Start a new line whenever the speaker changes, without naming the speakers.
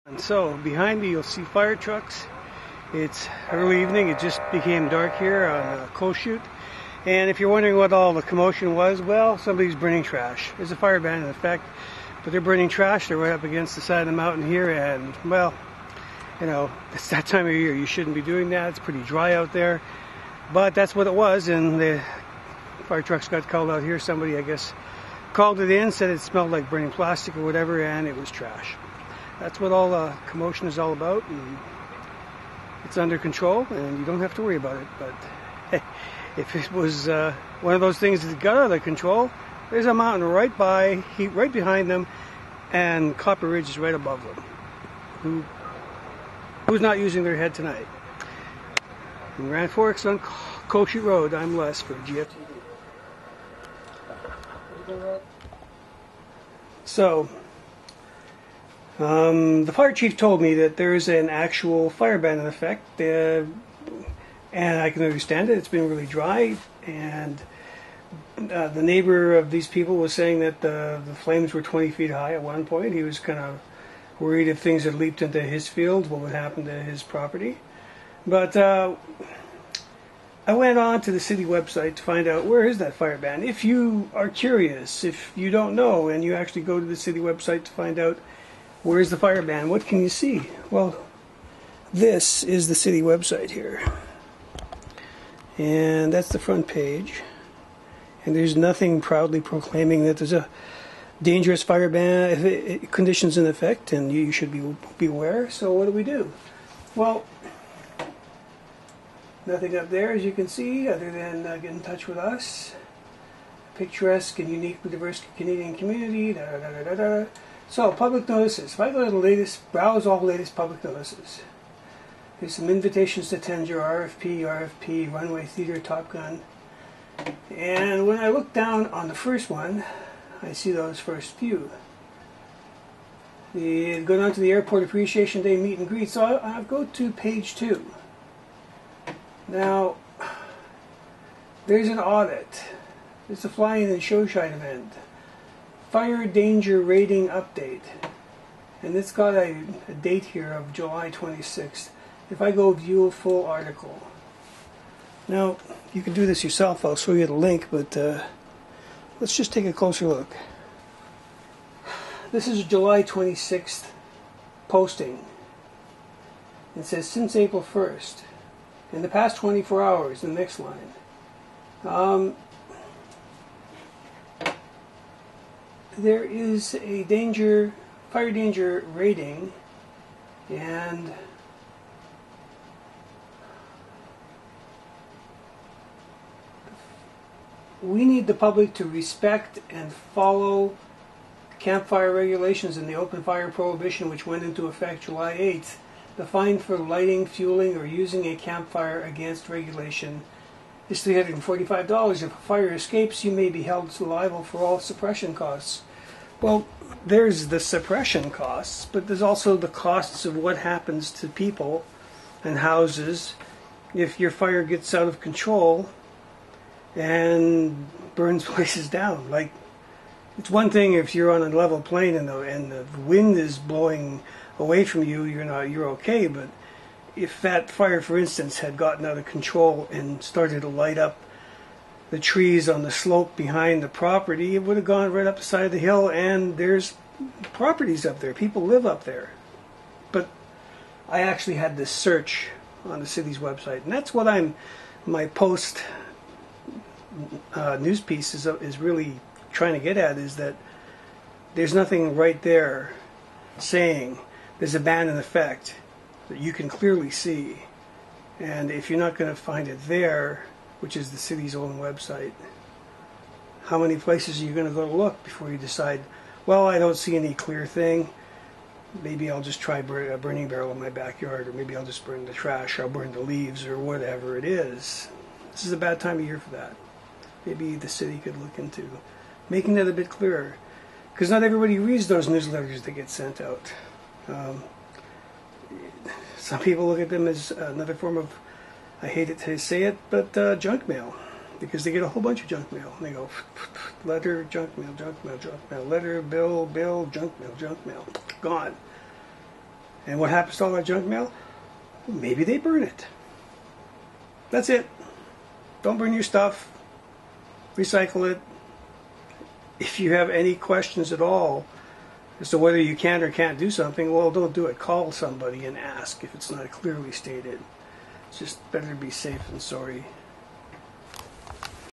And so behind me you'll see fire trucks. It's early evening, it just became dark here on Coast Chute. And if you're wondering what all the commotion was, well, somebody's burning trash. There's a fire ban in effect, but they're burning trash. They're right up against the side of the mountain here, and well, you know, it's that time of year. You shouldn't be doing that. It's pretty dry out there. But that's what it was, and the fire trucks got called out here. Somebody, I guess, called it in, said it smelled like burning plastic or whatever, and it was trash. That's what all the commotion is all about, and it's under control, and you don't have to worry about it. But hey, if it was one of those things that got out of control, there's a mountain right behind them, and Copper Ridge is right above them. Who's not using their head tonight? In Grand Forks on Coast Chute Road, I'm Les for GFTV. So, the fire chief told me that there is an actual fire ban in effect, and I can understand it. It's been really dry, and the neighbor of these people was saying that the flames were 20 feet high at one point. He was kind of worried if things had leaped into his field, what would happen to his property. But I went on to the city website to find out where is that fire ban. If you are curious, if you don't know, and you actually go to the city website to find out where is the fire ban, what can you see? Well, this is the city website here. And that's the front page. And there's nothing proudly proclaiming that there's a dangerous fire ban conditions in effect, and you should be aware. So what do? Well, nothing up there, as you can see, other than get in touch with us. Picturesque and uniquely diverse Canadian community. Da, da, da, da, da. So, public notices. If I go to the latest, browse all the latest public notices. There's some invitations to attend your RFP, Runway Theater, Top Gun. And when I look down on the first one, I see those first few. Go down to the Airport Appreciation Day meet and greet. So I'll go to page 2. Now, there's an audit. It's a fly-in and show-shine event. Fire danger rating update. And it's got a date here of July 26th. If I go view a full article. Now, you can do this yourself. I'll show you the link, but let's just take a closer look. This is a July 26th posting. It says, since April 1st. In the past 24 hours, the next line. There is a fire danger rating, and we need the public to respect and follow campfire regulations and the open fire prohibition, which went into effect July 8th. The fine for lighting, fueling, or using a campfire against regulation is $345. If a fire escapes, you may be held liable for all suppression costs. Well, there's the suppression costs, but there's also the costs of what happens to people and houses if your fire gets out of control and burns places down. Like, it's one thing if you're on a level plane and the wind is blowing away from you, you're okay. But if that fire, for instance, had gotten out of control and started to light up the trees on the slope behind the property, it would have gone right up the side of the hill, and there's properties up there. People live up there. But I actually had this search on the city's website, and that's what my post news piece is really trying to get at, is that there's nothing right there saying there's a ban in effect that you can clearly see. And if you're not going to find it there, which is the city's own website, how many places are you going to go to look before you decide, well, I don't see any clear thing, maybe I'll just try a burning barrel in my backyard, or maybe I'll just burn the trash, or I'll burn the leaves, or whatever it is. This is a bad time of year for that. Maybe the city could look into making that a bit clearer, because not everybody reads those newsletters that get sent out. Some people look at them as another form of, I hate it to say it, but junk mail, because they get a whole bunch of junk mail. And they go, letter, junk mail, letter, bill, junk mail, gone. And what happens to all that junk mail? Maybe they burn it. That's it. Don't burn your stuff. Recycle it. If you have any questions at all as to whether you can or can't do something, well, don't do it. Call somebody and ask if it's not clearly stated. It's just better to be safe than sorry.